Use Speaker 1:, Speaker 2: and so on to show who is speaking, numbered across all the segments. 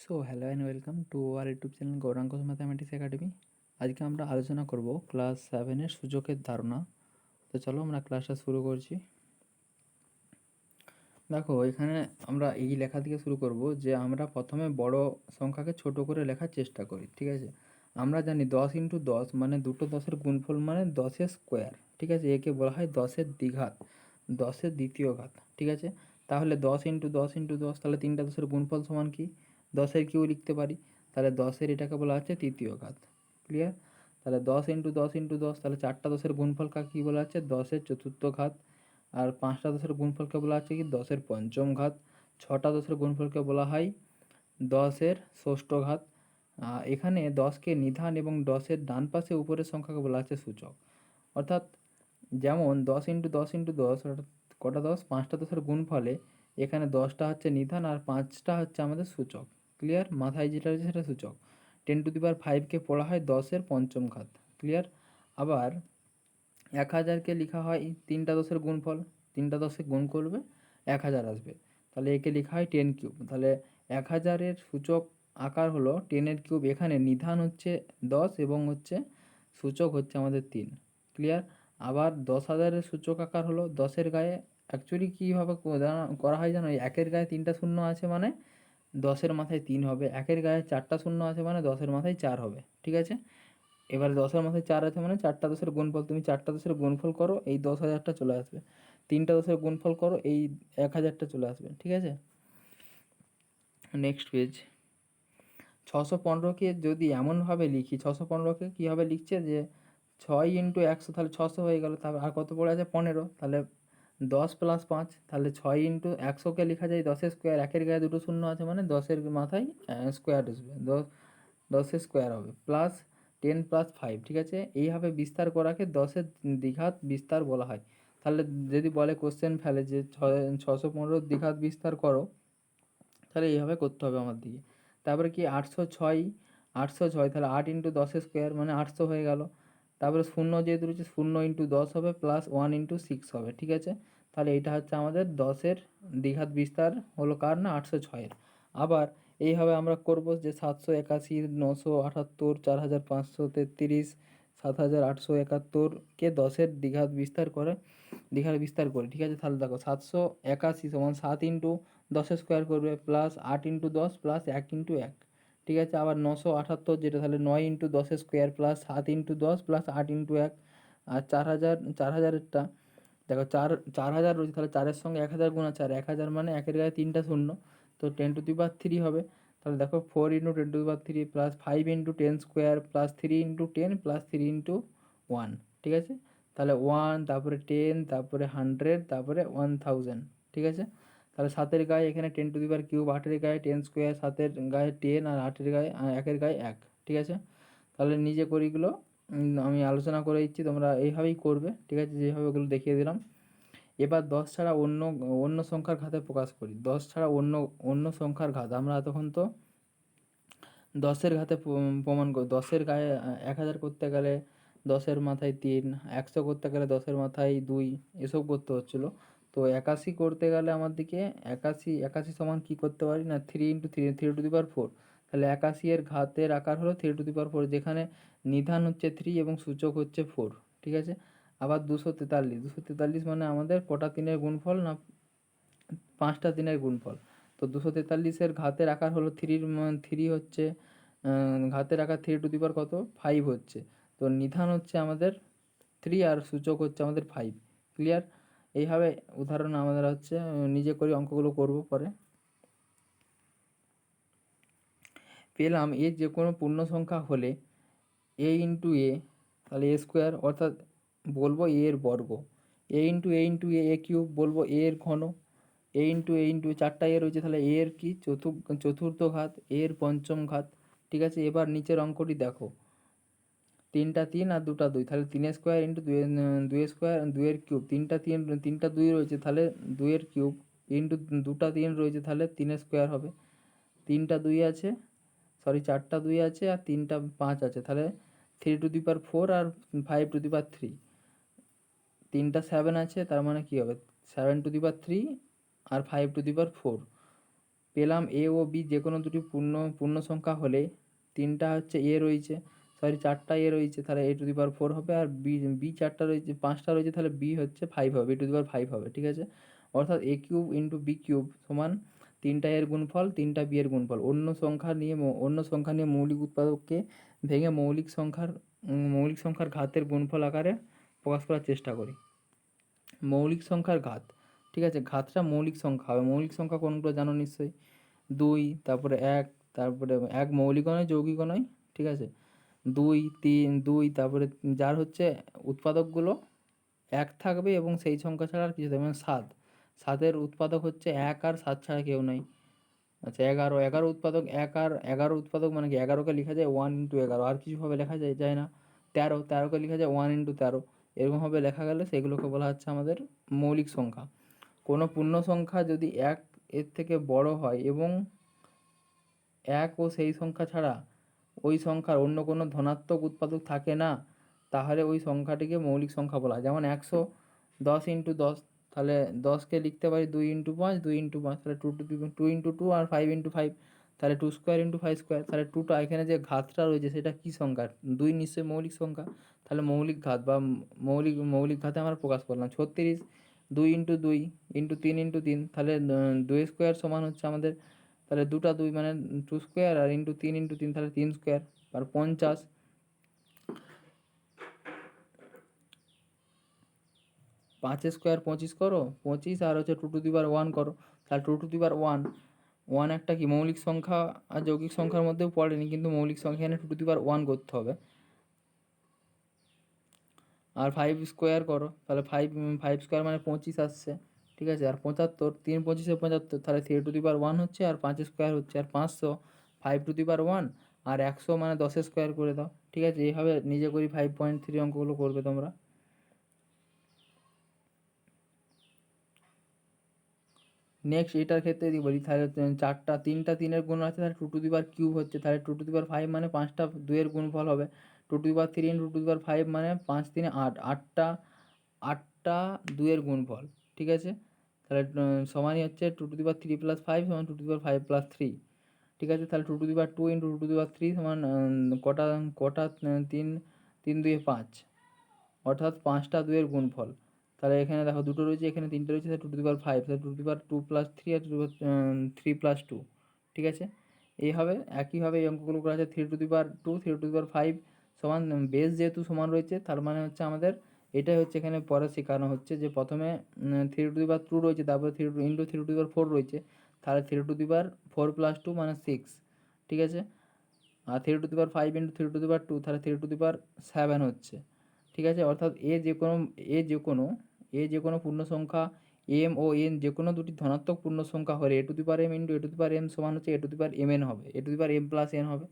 Speaker 1: So hello and welcome to our YouTube channel Gauranga mathematics academy. আজকে আমরা আলোচনা করব ক্লাস 7-এর সূচকের ধারণা। তো চলো আমরা ক্লাসটা শুরু করছি। দেখো, এখানে আমরা এই লেখা থেকে শুরু করব যে আমরা প্রথমে বড় সংখ্যাকে ছোট করে লেখার চেষ্টা করি, ঠিক আছে। আমরা জানি 10 × 10 মানে দুটো 10-এর গুণফল মানে 10-এর স্কোয়ার, ঠিক আছে। একে বলা হয় 10-এর দ্বিঘাত, 10-এর দ্বিতীয় ঘাত, ঠিক আছে। তাহলে 10 × 10 × 10, তাহলে তিনটা 10-এর গুণফল সমান কি 10-এর কিউ লিখতে পারি। তাহলে 10-এর এটাকে বলা হচ্ছে তৃতীয় ঘাত, ক্লিয়ার। তাহলে 10 × 10 × 10, তাহলে চারটা 10-এর গুণফল কী বলা হচ্ছে 10-এর চতুর্থ ঘাত। আর পাঁচটা 10-এর গুণফলকে বলা হচ্ছে কি 10-এর পঞ্চম ঘাত। ছটা 10-এর গুণফলকে বলা হয় 10-এর ষষ্ঠ ঘাত। এখানে 10কে নিধান এবং 10-এর ডান পাশে উপরের সংখ্যাকে বলা হচ্ছে সূচক। অর্থাৎ যেমন 10 × 10 × 10 অর্থাৎ কটা 10, পাঁচটা 10-এর গুণফলে এখানে 10টা হচ্ছে নিধান আর 5টা হচ্ছে আমাদের সূচক, ক্লিয়ার। মাথায় যেটা রয়েছে সেটা সূচক। 10⁵কে পড়া হয় 10-এর পঞ্চম ঘাত, ক্লিয়ার। আবার 1000কে লেখা হয় তিনটা 10-এর গুণফল, তিনটা 10-এ গুণ করবে 1000 আসবে, তাহলে একে লেখা হয় 10³ তাহলে 1000-এর সূচক আকার হলো 10⁵। এখানে নিধান হচ্ছে 10 এবং হচ্ছে সূচক হচ্ছে আমাদের 3, ক্লিয়ার। আবার 10,000-এর সূচক আকার হলো 10-এর গায়ে অ্যাকচুয়ালি কীভাবে করা হয় জানো, একের গায়ে 3টা শূন্য আছে মানে 10-এর মাথায় 3 হবে, একের গায়ে 4টা শূন্য আছে মানে 10-এর মাথায় 4 হবে, ঠিক আছে। এবারে 10-এর মাথায় 4 আছে মানে চারটা 10-এর গুণফল, তুমি চারটা 10-এর গুণফল করো এই 10,000টা চলে আসবে। তিনটা 10-এর গুণফল করো এই 1000টা চলে আসবে, ঠিক আছে। Next page. 615কে যদি এমনভাবে লিখি, 615কে কীভাবে লিখছে যে 6 × 100, তাহলে 600 হয়ে গেল। তারপর আর কত পড়ে আছে 15, তাহলে 10 + 5, তাহলে 6 × 100কে লেখা যায় 10-এর স্কোয়ার, একের গায়ে দুটো শূন্য আছে মানে 10-এর মাথায় স্কোয়ার আসবে, 10-এর স্কোয়ার হবে, প্লাস 10 + 5, ঠিক আছে। এইভাবে বিস্তার করাকে 10-এর দ্বিঘাত বিস্তার বলা হয়। তাহলে যদি বলে কোশ্চেন ফেলে যে 615 দ্বিঘাত বিস্তার করো, তাহলে এইভাবে করতে হবে আমার দিকে। তারপরে কি 806, 806 তাহলে 8 × 10-এর স্কোয়ার মানে 800 হয়ে গেল। তারপরে শূন্য যেহেতু রয়েছে 0 × 10 হবে প্লাস 1 × 6 হবে, ঠিক আছে। তাহলে এইটা হচ্ছে আমাদের 10-এর দ্বিঘাত বিস্তার হলো কার না 806-এর। আবার এইভাবে আমরা করব যে 781, 978, 4533, 7871কে 10-এর দ্বিঘাত বিস্তার করি, ঠিক আছে। তাহলে দেখো 781 সমান 7 × 10-এর স্কোয়ার করবে প্লাস 8 × 10 প্লাস 1 × 1, ঠিক আছে। আবার 978 যেটা, তাহলে 9 × 10-এর স্কোয়ার প্লাস 7 × 10 প্লাস 8 × 1। আর 4000-4000-এরটা দেখো 4000 রয়েছে, তাহলে 4-এর সঙ্গে 1000 গুণ আছে, আর 1000 মানে একের গায়ে 3টা শূন্য, তো 10⁻³ হবে। তাহলে দেখো 4 × 10⁻³ প্লাস 5 × 10² প্লাস 3 × 10 প্লাস 3 × 1, ঠিক আছে। তাহলে 1, তারপরে 10, তারপরে 100, তারপরে 1000, ঠিক আছে। তাহলে 7-এর গায়ে এখানে 10⁻³, 8-এর গায়ে 10², 7-এর গায়ে 10 আর 8-এর গায়ে একের গায়ে 1, ঠিক আছে। তাহলে নিজে করিগুলো আমি আলোচনা করে দিচ্ছি, তোমরা এইভাবেই করবে, ঠিক আছে, যেভাবে ওগুলো দেখিয়ে দিলাম। এবার 10 ছাড়া অন্য অন্য সংখ্যার ঘাতে প্রকাশ করি। 10 ছাড়া অন্য অন্য সংখ্যার ঘাত আমরা এতক্ষণ তো 10-এর ঘাতে প্রমাণ করি। 10-এর গায়ে 1000 করতে গেলে 10-এর মাথায় 3, 100 করতে গেলে 10-এর মাথায় 2, এসব করতে হচ্ছিলো। তো 81 করতে গেলে আমার দিকে 81 সমান কী করতে পারি না 3 × 3, 3⁴। তাহলে 81-এর ঘাতের আকার হলো 3⁴, যেখানে নিধান হচ্ছে 3 এবং সূচক হচ্ছে 4, ঠিক আছে। আবার 243 মানে আমাদের কটা 3-এর গুণফল না 5টা 3-এর গুণফল। তো 243-এর ঘাতের আকার হলো 3 হচ্ছে ঘাতের আকার 3⁵ কত 5 হচ্ছে। তো নিধান হচ্ছে আমাদের 3 আর সূচক হচ্ছে আমাদের 5, ক্লিয়ার। এইভাবে উদাহরণ আমাদের হচ্ছে নিজে করে অঙ্কগুলো করব পরে। পেলাম এ যে কোনো পূর্ণ সংখ্যা হলে a × a, তাহলে a স্কোয়ার অর্থাৎ বলবো a এর বর্গ, a × a³ বলবো a এর ঘন, a × a 4টা এ রয়েছে, তাহলে a এর কি চতুর্থ ঘাত, a এর পঞ্চম ঘাত, ঠিক আছে। এবার নিচের অঙ্কটি দেখো, 3টা 3 আর 2টা 2, তাহলে 3 স্কোয়ার × 2 স্কোয়ার 2-এর কিউব, 3টা 2 রয়েছে তাহলে 2-এর কিউব ইন্টু 2টা 3 রয়েছে তাহলে 3 স্কোয়ার হবে। 3টা 2 আছে, সরি 4টা 2 আছে আর 3টা 5 আছে, তাহলে 3⁴ আর 5⁵, 3টা 7 আছে, তার মানে কী হবে 7⁵ আর 5⁴, পেলাম এ ও বি যে কোনো দুটি পূর্ণ সংখ্যা হলে তিনটা হচ্ছে এ রয়েছে, সরি চারটা এ রয়েছে, তাহলে এ টু দি পাওয়ার 4 হবে, আর বি চারটা রয়েছে, পাঁচটা রয়েছে, তাহলে বি হচ্ছে 5 হবে, এ টু দি পাওয়ার 5 হবে, ঠিক আছে। অর্থাৎ এ কিউব ইন্টু বি কিউব সমান তিনটা এর গুণফল, তিনটা বি এর গুণফল। অন্য সংখ্যা নিয়ে মৌলিক উৎপাদককে ভেঙে মৌলিক সংখ্যার ঘাতের গুণফল আকারে প্রকাশ করার চেষ্টা করি। মৌলিক সংখ্যার ঘাত, ঠিক আছে, ঘাতটা মৌলিক সংখ্যা হবে। মৌলিক সংখ্যা কোনগুলো জানো নিশ্চয়ই, 2, তারপরে 1, তারপরে 1 মৌলিকও নয় যৌগিকও নয়, ঠিক আছে, 2, 3, 2, তারপরে যার হচ্ছে উৎপাদকগুলো 1 থাকবে এবং সেই সংখ্যা ছাড়া আর কিছু থাকবে না, 7, 7-এর উৎপাদক হচ্ছে 1 আর 7 ছাড়া কেউ নাই। আচ্ছা 11, 11 উৎপাদক 1 আর 11 উৎপাদক মানে কি, 11কে লেখা যায় 1 ইন্টু 11, আর কিছুভাবে লেখা যায় না। 13, 13কে লেখা যায় 1 ইন্টু 13, এরকমভাবে লেখা গেলে সেগুলোকে বলা হচ্ছে আমাদের মৌলিক সংখ্যা। কোনো পূর্ণ সংখ্যা যদি 1 এর থেকে বড় হয় এবং 1 ও সেই সংখ্যা ছাড়া ওই সংখ্যার অন্য কোনো ধনাত্মক উৎপাদক থাকে না, তাহলে ওই সংখ্যাটিকে মৌলিক সংখ্যা বলা হয়। যেমন 110 ইন্টু 10, তাহলে 10কে লিখতে পারি 2 ইন্টু 5, 2 ইন্টু 5, তাহলে 2 ইন্টু 2 আর 5 ইন্টু 5, তাহলে 2 স্কোয়ার ইন্টু 5 স্কোয়ার, তাহলে 2টা এখানে যে ঘাতটা রয়েছে সেটা কী সংখ্যা, 2 নিশ্চয়ই মৌলিক সংখ্যা, তাহলে মৌলিক ঘাত বা মৌলিক ঘাতে আমরা প্রকাশ করলাম। 36, 2 ইন্টু 2 ইন্টু 3 ইন্টু 3, তাহলে 2 স্কোয়ার সমান হচ্ছে আমাদের, তাহলে 2টা 2 মানে 2 স্কোয়ার, আর ইন্টু 3 ইন্টু 3, তাহলে 3 স্কোয়ার, আর 50, 5 স্কোয়ার 25 করো, 25 আর হচ্ছে 2 টু দি পাওয়ার 1 করো, তাহলে 2 টু দি পাওয়ার 1 একটা কি মৌলিক সংখ্যা, আর যৌগিক সংখ্যার মধ্যেও পড়েনি, কিন্তু মৌলিক সংখ্যা এখানে 2 টু দি পাওয়ার 1 করতে হবে। আর 5 স্কোয়ার করো, তাহলে 5 স্কোয়ার মানে 25 আসছে, ঠিক আছে, আর 75, 3 25 75, তাহলে 3 টু দি পাওয়ার 1 হচ্ছে, আর 5 স্কোয়ার হচ্ছে, আর 500, 5 টু দি পাওয়ার 1, আর 100 মানে 10 স্কোয়ার করে দাও, ঠিক আছে। এইভাবে নিজে করি 5.3 অঙ্কগুলো করবে তোমরা। নেক্সট এটার ক্ষেত্রে যদি বলি, তাহলে তিনটা 3-এর গুণ আছে, তাহলে 2 টু দি পাওয়ার কিউব হচ্ছে, তাহলে 2 টু দি পাওয়ার 5 মানে 5টা 2-এর গুণফল হবে। 2 to the power 3 into 2 to the power 5 মানে 5 3 8, 8টা 2-এর গুণফল, ঠিক আছে। তাহলে সমানই হচ্ছে 2 টু দি পাওয়ার 3 প্লাস 5 সমান 2 টু দি পাওয়ার 5 প্লাস 3, ঠিক আছে। তাহলে 2 to the power 2 into 2 to the power 3 সমান কটা কটা 3, 3 2 5, অর্থাৎ 5টা 2-এর গুণফল। তাহলে এখানে দেখো দুটো রয়েছে, এখানে তিনটে রয়েছে, তাহলে 2 টু দি পাওয়ার 5, তাহলে 2 টু দি পাওয়ার 2 প্লাস 3 আর 2 টু দি পাওয়ার 3 প্লাস 2, ঠিক আছে। এইভাবে একইভাবে এই অঙ্কগুলো করা আছে। 3 to the power 2, 3 to the power 5 সমান, বেস যেহেতু সমান রয়েছে তার মানে হচ্ছে আমাদের এটাই হচ্ছে এখানে পরে শেখানো হচ্ছে যে প্রথমে 3 টু দি পাওয়ার 2 রয়েছে, তারপরে 3 ইন্টু 3 টু দি পাওয়ার 4 রয়েছে, তাহলে 3 টু দি পাওয়ার 4 প্লাস 2 মানে 6, ঠিক আছে। আর 3 to the power 5 into 3 to the power 2, তাহলে 3 টু দি পাওয়ার 7 হচ্ছে, ঠিক আছে। অর্থাৎ এ যে কোনো পূর্ণ সংখ্যা এম ও এন যে কোনো দুটি ধনাত্মক পূর্ণ সংখ্যা হলে A to the power M into A to the power M সমান হচ্ছে A to the power M N হবে, A to the power M plus N হবে,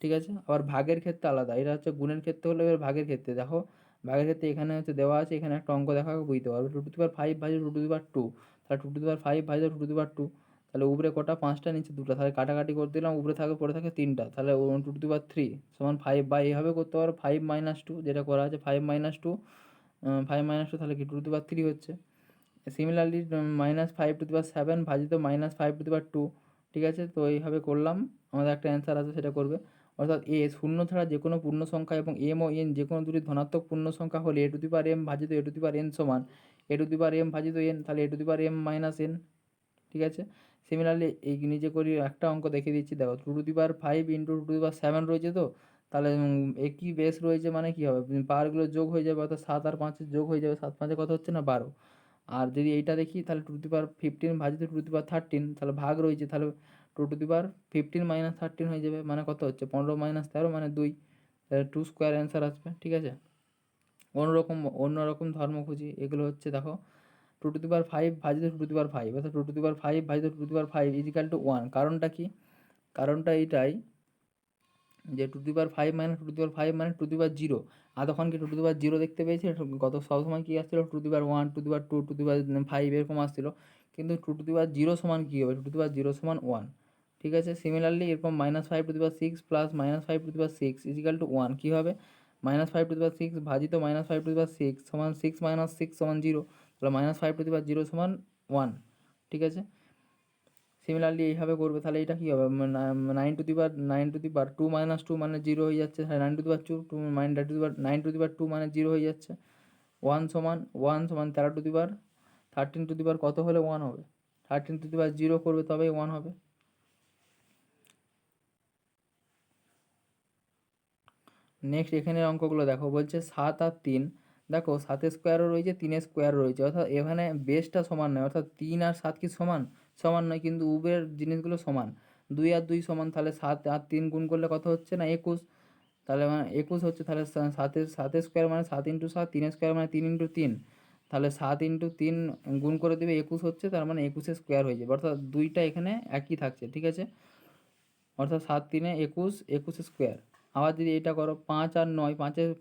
Speaker 1: ঠিক আছে। আবার ভাগের ক্ষেত্রে আলাদা, এটা হচ্ছে গুণের ক্ষেত্রে হলে, এবার ভাগের ক্ষেত্রে দেখো, ভাগের ক্ষেত্রে এখানে হচ্ছে দেওয়া আছে, এখানে একটা অঙ্ক দেখা বুঝতে পারবে, 2 টু দি পাওয়ার 5 ভাজিত 2 টু দি পাওয়ার 2, তাহলে 2 টু দি পাওয়ার 5 ভাজিত 2 টু দি পাওয়ার 2, তাহলে উপরে কটা 5টা নিচে 2টা, তাহলে কাটাকাটি করে দিলাম, উপরে থাকে পরে থাকে 3টা, তাহলে 2 টু দি পাওয়ার 3 সমান 5, বা এইভাবে করতে পারো 5 মাইনাস 2, যেটা করা আছে 5 মাইনাস 2, 5 মাইনাস 2, তাহলে কি 2 টু দি পাওয়ার 3 হচ্ছে। সিমিলারলি -5 টু দি পাওয়ার 7 ভাজিত -5 টু দি পাওয়ার 2, ঠিক আছে। তো এইভাবে করলাম, আমাদের একটা অ্যান্সার আছে সেটা করবে। অর্থাৎ এ শূন্য ছাড়া যে কোনো পূর্ণ সংখ্যা এবং এম ও এন যে কোনো দুটি ধনাত্মক পূর্ণ সংখ্যা হলে A to the power M ভাজিত এ টু দি পাওয়ার এন সমান A to the power M ভাজিত এন, তাহলে A to the power M minus N, ঠিক আছে। সিমিলারলি এই নিজে করি একটা অঙ্ক দেখিয়ে দিচ্ছি, দেখো 2 to the power 5 into 2 to the power 7 রয়েছে, তো তাহলে একই বেস রয়েছে মানে কী হবে, পাওয়ারগুলো যোগ হয়ে যাবে, অর্থাৎ 7 আর 5 যোগ হয়ে যাবে, 7 5 কত হচ্ছে না 12। আর যদি এইটা দেখি তাহলে 2 টু দি পাওয়ার 15 ভাজিত 2 টু দি পাওয়ার 13, তাহলে ভাগ রয়েছে, তাহলে 2 টু দি পাওয়ার 15 মাইনাস 13 হয়ে যাবে, মানে কত হচ্ছে 15 মাইনাস 13 মানে 2, তাহলে 2 স্কোয়ার অ্যান্সার আসবে, ঠিক আছে। অন্যরকম ধর্ম খুঁজি, এগুলো হচ্ছে দেখো 2 টু দি পাওয়ার 5 ভাজিত 2 টু দি পাওয়ার 5, অর্থাৎ 2 টু দি পাওয়ার 5 ভাজিত 2 to the power 5 is equal to 1। কারণটা কি, কারণটা এইটাই যে 2 to the power 5 minus 2 to the power 5 মানে 2 টু দি পাওয়ার 0, আর তখন কি 2 টু দি পাওয়ার 0 দেখতে পেয়েছি, গত সবসময় কী আসছিলো 2 to the power 1, 2 to the power 2, 2 to the power 5 এরকম আসছিলো, কিন্তু 2 টু দি পাওয়ার 0 সমান কী হবে, 2 টু দি পাওয়ার 0 সমান 1, ঠিক আছে। সিমিলারলি এরকম -5 টু দি পাওয়ার 6 প্লাস -5 to the power 6 equal to 1 কী হবে, -5 টু দি পাওয়ার 6 ভাজিত -5 টু দি পাওয়ার 6 সমান 6 মাইনাস 6 সমান 0, তাহলে -5 টু দি পাওয়ার 0 সমান 1, ঠিক আছে। সিমিলারলি এইভাবে করবে, তাহলে এটা কী হবে, 9 টু দি পাওয়ার 2 মাইনাস 2 মানে 0 হয়ে যাচ্ছে, তাহলে 9 two the power 2 9 two the power 2 মানে 0 হয়ে যাচ্ছে। 1 সমান 13 টু দি পাওয়ার কত হলে 1 হবে, 13 টু দি পাওয়ার 0 করবে তবেই 1 হবে। নেক্সট এখানের অঙ্কগুলো দেখো, বলছে 7 আর 3, দেখো 7 স্কোয়ারও রয়েছে 3 স্কোয়ারও রয়েছে, অর্থাৎ এখানে বেসটা সমান নয়, অর্থাৎ 3 আর 7 কি সমান, সমান নয়, কিন্তু উভয়ের জিনিসগুলো সমান। 2 আর 2 সমান, তাহলে 7 আর 3 গুণ করলে কত হচ্ছে না 21, তাহলে মানে 21 হচ্ছে, তাহলে 7 স্কোয়ার মানে 7 × 7, 3 স্কোয়ার মানে 3 × 3, তাহলে 7 × 3 গুণ করে দেবে 21 হচ্ছে, তার মানে 21 স্কোয়ার হয়ে যাবে, অর্থাৎ দুইটা এখানে একই থাকছে, ঠিক আছে, অর্থাৎ 7 × 3 = 21, 21 স্কোয়ার। আবার যদি এটা করো 5 আর 9,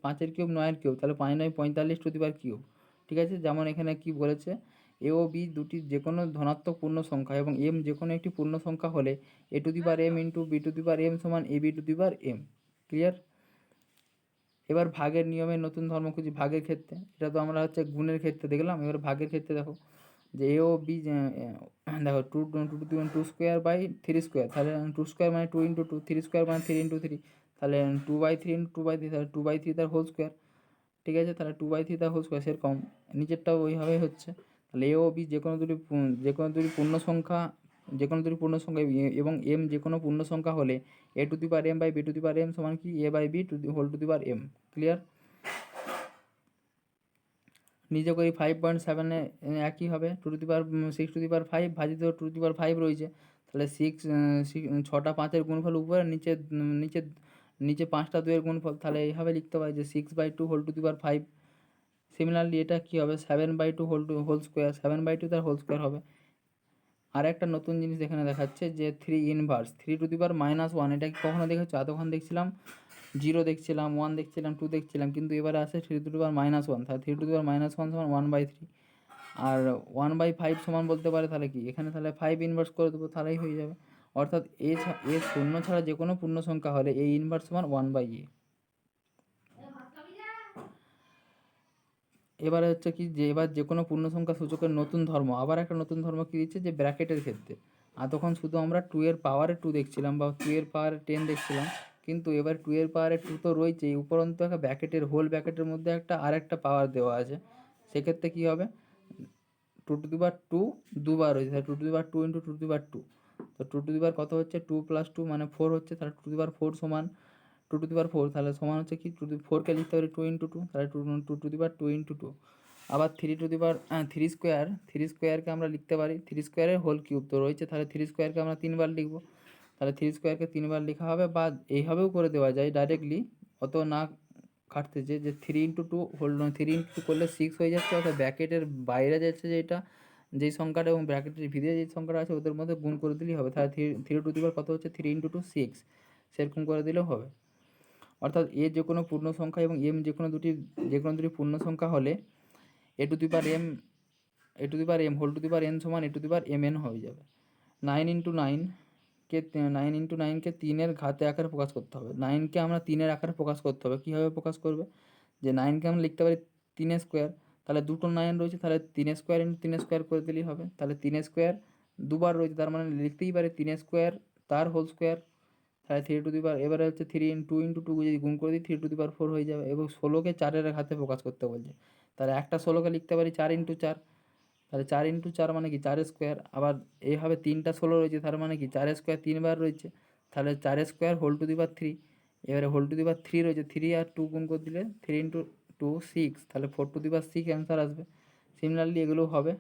Speaker 1: 5-এর কিউব 9-এর কিউব, তাহলে 5 × 9 = 45 কিউব, ঠিক আছে। যেমন এখানে কি বলেছে, এ ও বি দুটি যে কোনো ধনাত্মক পূর্ণ সংখ্যা এবং এম যে কোনো একটি পূর্ণ সংখ্যা হলে a to the power m into b two the power m সমান ab two the power m, clear. এবার ভাগের নিয়মের নতুন ধর্ম খুঁজি ভাগের ক্ষেত্রে, এটা তো আমরা হচ্ছে গুণের ক্ষেত্রে দেখলাম, এবার ভাগের ক্ষেত্রে দেখো যে এ ও বি, দেখো 2 স্কোয়ার/3 স্কোয়ার, তাহলে 2 স্কোয়ার মানে 2 × 2, 3 স্কোয়ার মানে 3 × 3, তাহলে 2/3 × 2/3, তাহলে 2/3 তার হোল স্কোয়ার, ঠিক আছে, তাহলে 2/3 তার হোল স্কোয়ার, সেরকম নিচেরটাও ওইভাবেই হচ্ছে। তাহলে এ ও বি যে কোনো দুটি পূর্ণ সংখ্যা, এবং এম যে কোনো পূর্ণ সংখ্যা হলে a to the power m/b to the power m সমান কি a/b whole to the power m, clear. নিজে করি 5.7 একই হবে, 6 টু দি পাওয়ার 5 ভাজিত 2 টু দি পাওয়ার 5 রয়েছে, তাহলে 6টা 5-এর গুণফল উপরে, নিচে নিচে নিচে 5টা 2-এর গুণফল, তাহলে এইভাবে লিখতে পারি যে 6/2 whole to the power 5। Similarly এটা কী হবে, 7/2 হোল স্কোয়ার, 7/2 তার হোল স্কোয়ার হবে। আর একটা নতুন জিনিস এখানে দেখাচ্ছে যে 3 ইনভার্স 3 টু দি পাওয়ার -1, এটা কি কখনো দেখেছো, এতক্ষণ দেখছিলাম 0 দেখছিলাম, 1 দেখছিলাম, 2 দেখছিলাম, কিন্তু এবারে আসে 3 টু দি পাওয়ার -1, তাহলে 3 টু দি পাওয়ার -1 সমান 1/3, আর 1/5 সমান বলতে পারে, তাহলে কি এখানে তাহলে 5 ইনভার্স করে দেবো, তাহলেই হয়ে যাবে, অর্থাৎ এ শূন্য ছাড়া যে কোনো পূর্ণ সংখ্যা হলে এ ইনভার্স সমান 1/a। এবারে হচ্ছে কি যে এবার যে কোনো পূর্ণ সংখ্যা সূচকের নতুন ধর্ম, আবার একটা নতুন ধর্ম কী দিচ্ছে যে ব্র্যাকেটের ক্ষেত্রে, আর তখন শুধু আমরা 2 দেখছিলাম বা 2 দেখছিলাম, কিন্তু এবার 2 তো রয়েছেই, উপরন্তু একটা ব্র্যাকেটের হোল ব্র্যাকেটের মধ্যে আরেকটা পাওয়ার দেওয়া আছে, সেক্ষেত্রে কী হবে, 2 দুবার রয়েছে, তাহলে 2 × 2 তো 2 কত হচ্ছে, 2 + 2 মানে 4 হচ্ছে, তাহলে 2 সমান 2 তাহলে সমান হচ্ছে কি 4কে লিখতে পারি 2 × 2, তাহলে 2 × 2 আবার 3 স্কোয়ারকে আমরা লিখতে পারি 3 স্কোয়ারের হোল কিউব তো রয়েছে, তাহলে 3 স্কোয়ারকে আমরা 3বার লিখব, তাহলে 3 স্কোয়ারকে 3বার লেখা হবে, বা এইভাবেও করে দেওয়া যায় ডাইরেক্টলি, অত না কাটতে যে 3 × 2 করলে 6 হয়ে যাচ্ছে, অর্থাৎ ব্র্যাকেটের বাইরে যাচ্ছে যেই সংখ্যাটা এবং ব্র্যাকেটের ভিতরে যে সংখ্যাটা আছে ওদের মধ্যে গুণ করে দিলেই হবে, তাহলে 3 কত হচ্ছে 3 × 2 6, সেরকম করে দিলেও হবে। অর্থাৎ এ যে কোনো পূর্ণ সংখ্যা এবং এম যে কোনো দুটি পূর্ণ সংখ্যা হলে a to the power m whole to the power n সমান a to the power mn হয়ে যাবে। 9 × 9কে 3-এর ঘাতে আকারে প্রকাশ করতে হবে, 9কে আমরা 3-এর আকারে প্রকাশ করতে হবে, কীভাবে প্রকাশ করবে, যে 9কে আমরা লিখতে পারি 3 স্কোয়ার, তাহলে দুটো 9 রয়েছে, তাহলে 3 স্কোয়ার × 3 স্কোয়ার করে দিলেই হবে, তাহলে 3 স্কোয়ার দুবার রয়েছে, তার মানে লিখতেই পারি 3 স্কোয়ার তার হোল স্কোয়ার, তাহলে 3 এবারে হচ্ছে 2 × 2 যদি গুণ করে দিই 3 টু দি পাওয়ার 4 হয়ে যাবে, এবং 16কে 4-এর ঘাতে প্রকাশ করতে বলছে, তাহলে একটা 16কে লিখতে পারি 4 × 4, তাহলে 4 × 4 মানে কি 4 স্কোয়ার, আবার এইভাবে 3টা 16 রয়েছে, তার মানে কি 4 স্কোয়ার 3বার রয়েছে, তাহলে 4 square whole to the power 3, এবারে হোল টু দি পাওয়ার 3 রয়েছে, 3 আর 2 গুণ করে দিলে 3 × 2 6, তাহলে 4 টু দি পাওয়ার 6 অ্যান্সার আসবে। সিমিলারলি এগুলোও হবে।